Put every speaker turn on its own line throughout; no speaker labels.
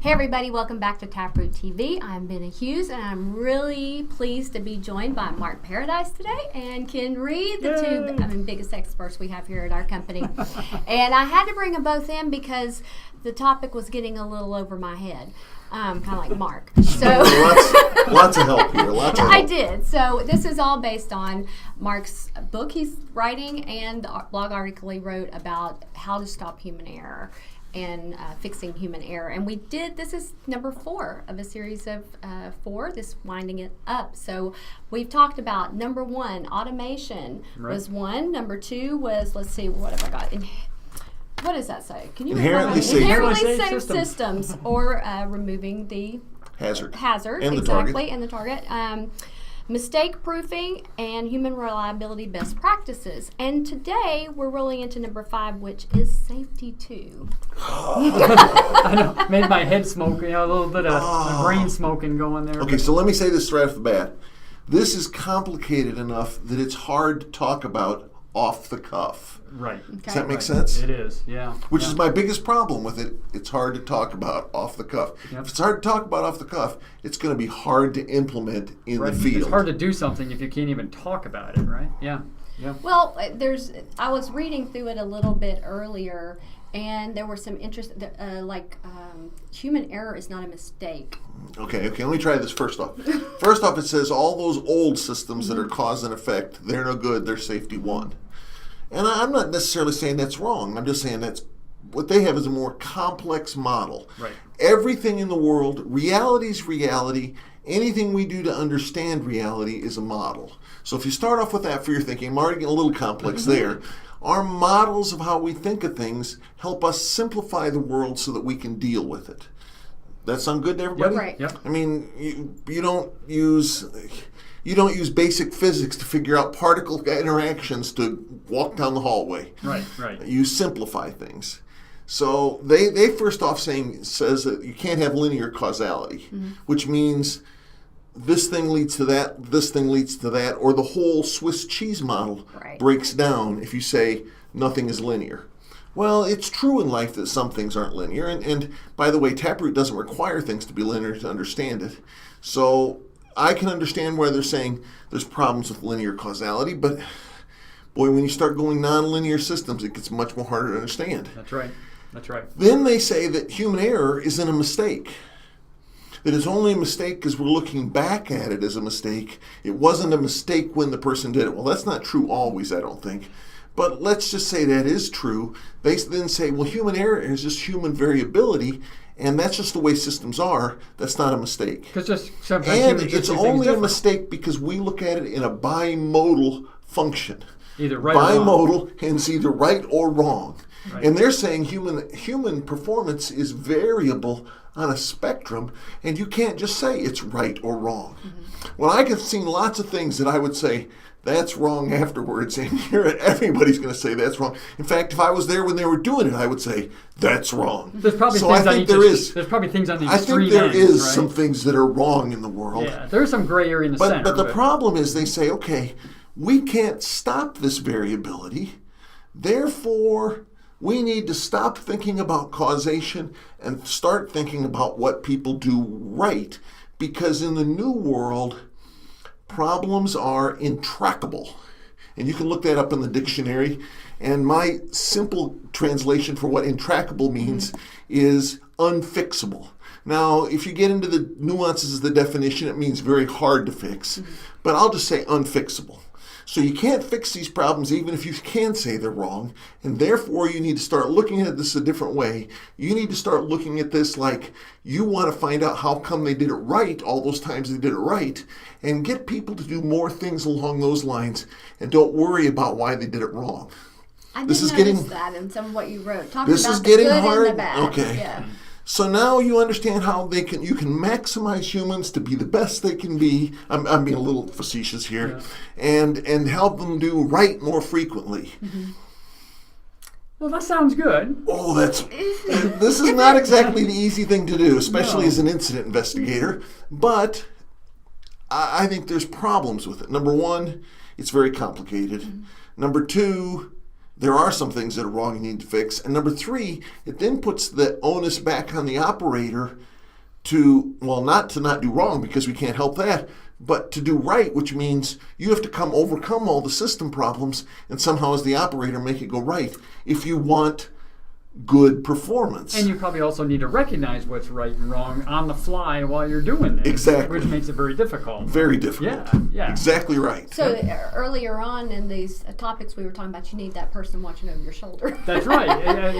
Hey everybody, welcome back to TapRooT TV. I'm Benna Hughes and I'm really pleased to be joined by Mark Paradies today and Ken Reed, the two biggest experts we have here at our company. And I had to bring them both in because the topic was getting a little over my head. Kind of like Mark. So
lots of help here. Lots of help.
I did. So this is all based on Mark's book he's writing and the blog article he wrote about how to stop human error and fixing human error. And we did, this is number 4 of a series of 4, this winding it up. So we've talked about number 1, automation was 1. Number 2 was, let's see, what have I got? What does that say? Can you
inherently
safe systems or removing the
hazard
and
exactly,
and the target. Mistake proofing and human reliability best practices. And today we're rolling into number 5, which is safety 2.
I know, made my head smoke, a little bit of brain smoking going there.
Okay, so let me say this right off the bat. This is complicated enough that it's hard to talk about off the cuff.
Right.
Okay.
Does that make sense?
It is, yeah.
Which is my biggest problem with it. It's hard to talk about off the cuff.
Yep.
If it's hard to talk about off the cuff, it's going to be hard to implement in the field.
It's hard to do something if you can't even talk about it, right? Yeah.
Well, I was reading through it a little bit earlier, and there were some interest, human error is not a mistake.
Okay, let me try this first off. First off, it says all those old systems that are cause and effect, they're no good, they're safety 1. And I'm not necessarily saying that's wrong. I'm just saying that's what they have is a more complex model.
Right.
Everything in the world, reality's reality. Anything we do to understand reality is a model. So if you start off with that for your thinking, I'm already getting a little complex there. Our models of how we think of things help us simplify the world so that we can deal with it. That sound good to everybody?
Yep, right.
Yep.
I mean, you don't use basic physics to figure out particle interactions to walk down the hallway.
Right.
You simplify things. So they first off says that you can't have linear causality, which means this thing leads to that, this thing leads to that, or the whole Swiss cheese model breaks down if you say nothing is linear. Well, it's true in life that some things aren't linear, and by the way, TapRooT doesn't require things to be linear to understand it. So I can understand why they're saying there's problems with linear causality, but boy, when you start going nonlinear systems, it gets much more harder to understand.
That's right.
Then they say that human error isn't a mistake. That it's only a mistake because we're looking back at it as a mistake. It wasn't a mistake when the person did it. Well, that's not true always, I don't think. But let's just say that is true. They then say, well, human error is just human variability, and that's just the way systems are. That's not a mistake.
Because just sometimes
and it's only a mistake because we look at it in a bimodal function.
Either right or wrong.
Bimodal, and it's either right or wrong. Right. And they're saying human performance is variable on a spectrum, and you can't just say it's right or wrong. Well, I have seen lots of things that I would say, that's wrong afterwards, and everybody's going to say that's wrong. In fact, if I was there when they were doing it, I would say that's wrong.
There's probably there's probably things on the extreme
I think there
ends,
is
right?
some things that are wrong in the world.
Yeah, there's some gray area in the center.
But the problem is they say, okay, we can't stop this variability, therefore we need to stop thinking about causation and start thinking about what people do right, because in the new world, problems are intractable. And you can look that up in the dictionary. And my simple translation for what intractable means is unfixable. Now, if you get into the nuances of the definition, it means very hard to fix. But I'll just say unfixable. So you can't fix these problems even if you can say they're wrong, and therefore you need to start looking at this a different way. You need to start looking at this like you want to find out how come they did it right all those times they did it right, and get people to do more things along those lines, and don't worry about why they did it wrong.
I didn't notice that in some of what you wrote. Talking
this
about
is getting
the good
hard.
and the bad.
Okay.
Yeah.
So now you understand how you can maximize humans to be the best they can be. I'm being a little facetious here, and help them do right more frequently.
Well, that sounds good.
Oh, this is not exactly the easy thing to do, especially as an incident investigator. But I think there's problems with it. Number one, it's very complicated. Number two, there are some things that are wrong you need to fix. And number 3, it then puts the onus back on the operator to, well, not to not do wrong because we can't help that, but to do right, which means you have to overcome all the system problems and somehow as the operator make it go right if you want good performance.
And you probably also need to recognize what's right and wrong on the fly while you're doing it.
Exactly.
Which makes it very difficult.
Very difficult.
Yeah.
Exactly right.
So earlier on in these topics we were talking about, you need that person watching over your shoulder.
That's right.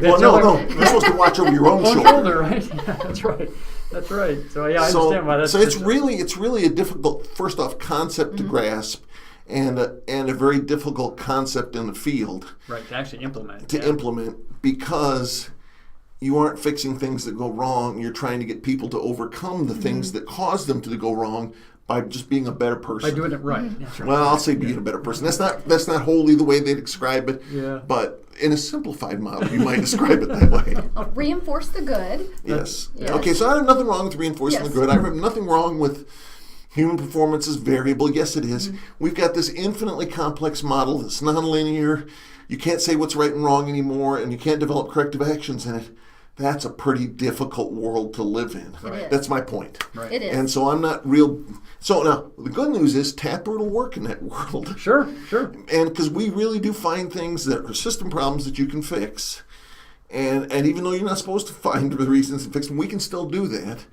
Well, no. You're supposed to watch over your own shoulder.
Right? Yeah, that's right. That's right. So I understand why that's.
So it's really a difficult, first off, concept to grasp, and a very difficult concept in the field.
Right, to actually implement.
Implement, because you aren't fixing things that go wrong. You're trying to get people to overcome the things that cause them to go wrong by just being a better person.
By doing it right. That's right.
Well, I'll say being a better person. That's not wholly the way they describe it.
Yeah.
But in a simplified model, you might describe it that way.
Reinforce the good.
Yes.
Yes.
Okay, so I have nothing wrong with reinforcing
Yes.
the good. I have nothing wrong with human performance is variable. Yes, it is. We've got this infinitely complex model that's nonlinear. You can't say what's right and wrong anymore, and you can't develop corrective actions in it. That's a pretty difficult world to live in.
Right.
That's my point.
Right.
It is.
And so I'm not real. So now, the good news is TapRooT will work in that world.
Sure.
And because we really do find things that are system problems that you can fix. And even though you're not supposed to find the reasons and fix them, we can still do that.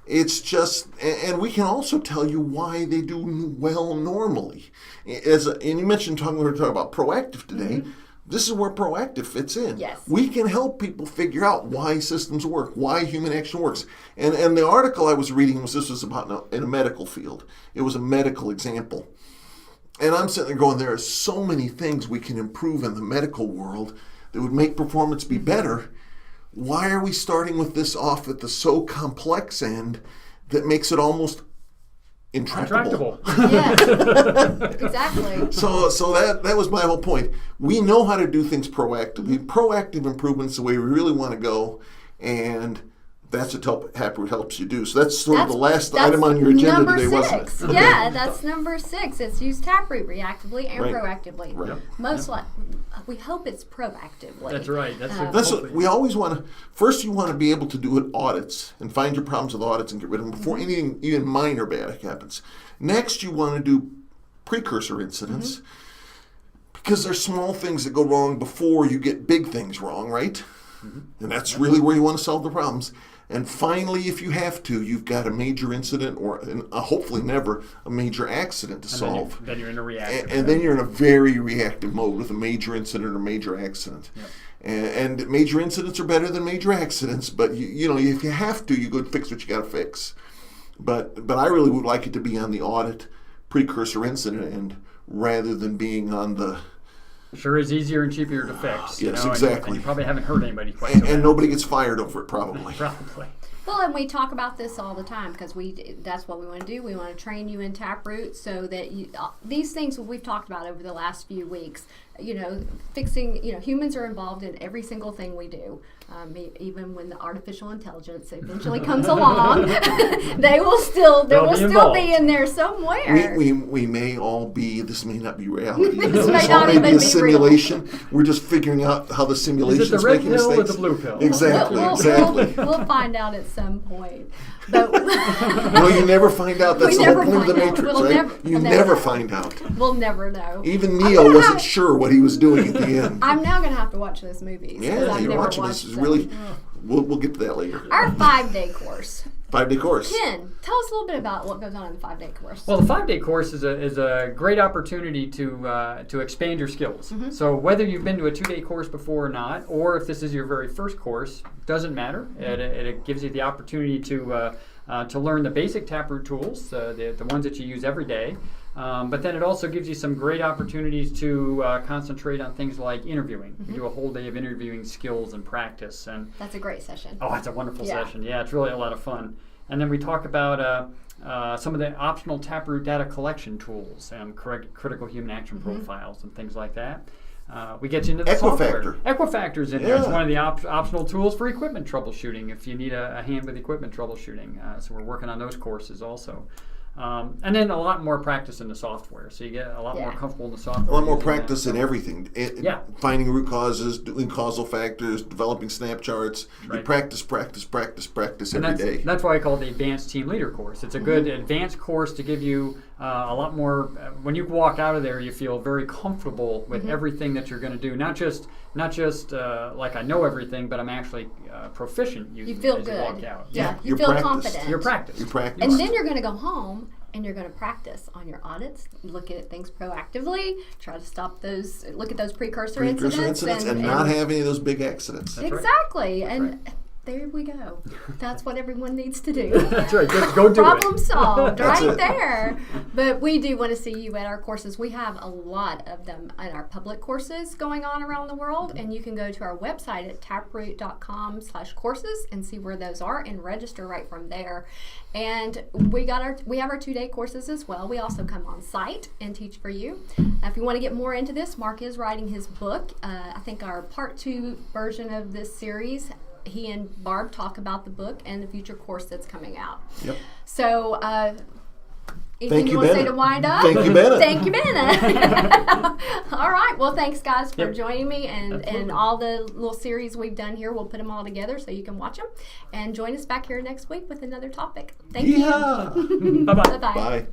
It's just, and we can also tell you why they do well normally. And you mentioned we were talking about proactive today. This is where proactive fits in.
Yes.
We can help people figure out why systems work, why human action works. And the article I was reading was about in a medical field. It was a medical example. And I'm sitting there going, there are so many things we can improve in the medical world that would make performance be better. Why are we starting with this off at the so complex end that makes it almost intractable?
Yes, exactly.
So that was my whole point. We know how to do things proactively. Proactive improvement is the way we really want to go, and that's what TapRooT helps you do. So that's sort of the last item on your agenda today, wasn't it?
Yeah, that's number 6. It's use TapRooT reactively and proactively.
Right.
Most we hope it's proactively.
That's right.
That's what we always want to. First, you want to be able to do it audits and find your problems with audits and get rid of them before anything even minor bad happens. Next, you want to do precursor incidents because there's small things that go wrong before you get big things wrong, right? And that's really where you want to solve the problems. And finally, if you have to, you've got a major incident or hopefully never a major accident to solve.
Then you're in a reactive.
And then you're in a very reactive mode with a major incident or major accident.
Yep.
And major incidents are better than major accidents, but you know, if you have to, you go fix what you got to fix. But I really would like it to be on the audit precursor incident end rather than being on the.
Sure is easier and cheaper to fix.
Yes,
and
exactly.
you probably haven't hurt anybody quite so bad.
And nobody gets fired over it, probably.
Probably.
Well, and we talk about this all the time because that's what we want to do. We want to train you in TapRooT so that these things we've talked about over the last few weeks, fixing, humans are involved in every single thing we do. Even when the artificial intelligence eventually comes along, there will still be in there somewhere.
We may all be. This may not be reality.
This may not even
be a
be
simulation. Real. We're just figuring out how the simulation is making mistakes.
Is it the red pill or the blue pill?
Exactly.
We'll find out at some point. But
no, you never find out. That's the whole point of the Matrix, right? You never find out.
We'll never know.
Even Neo wasn't sure what he was doing at the end.
I'm now going to have to watch those movies.
Yeah, you're watching this. Is really. We'll get to that later.
Our 5-day course.
5-day course.
Ken, tell us a little bit about what goes on in the 5-day course.
Well, the 5-day course is a great opportunity to expand your skills. So whether you've been to a 2-day course before or not, or if this is your very first course, doesn't matter. It gives you the opportunity to learn the basic TapRooT tools, the ones that you use every day. But then it also gives you some great opportunities to concentrate on things like interviewing. We do a whole day of interviewing skills and practice. And
that's a great session.
Oh, it's a wonderful session. Yeah, it's really a lot of fun. And then we talk about some of the optional TapRooT data collection tools and critical human action profiles and things like that. We get you into the software. Equifactor's in there. It's one of the optional tools for equipment troubleshooting if you need a hand with equipment troubleshooting. So we're working on those courses also. And then a lot more practice in the software. So you get a lot more comfortable in the software.
A lot more
using
practice
that.
in everything. Finding root causes, doing causal factors, developing snap charts. You practice every day.
That's why I call it the Advanced Team Leader course. It's a good advanced course to give you a lot more. When you walk out of there, you feel very comfortable with everything that you're going to do. Not just like I know everything, but I'm actually proficient using
You feel
it as
good.
you walk out.
You feel confident.
You're practiced.
And then you're going to go home and you're going to practice on your audits, look at things proactively, try to stop those, look at those precursor incidents
and not have any of those big accidents.
That's
exactly.
Right.
And there we go. That's what everyone needs to do.
That's right. Just go do
Problem
it.
solved right there. But we do want to see you at our courses. We have a lot of them at our public courses going on around the world, and you can go to our website at taproot.com/courses and see where those are and register right from there. And we have our 2-day courses as well. We also come on site and teach for you. If you want to get more into this, Mark is writing his book. I think our part 2 version of this series, he and Barb talk about the book and the future course that's coming out.
Yep.
So, anything
Thank
you
you,
want to say
Benna.
to wind up?
Thank you, Benna.
Thank you, Benna. All right. Well, thanks, guys, for joining me. And all the little series we've done here, we'll put them all together so you can watch them. And join us back here next week with another topic. Thank you.
Yeehaw.
Bye-bye.
Bye-bye.
Bye.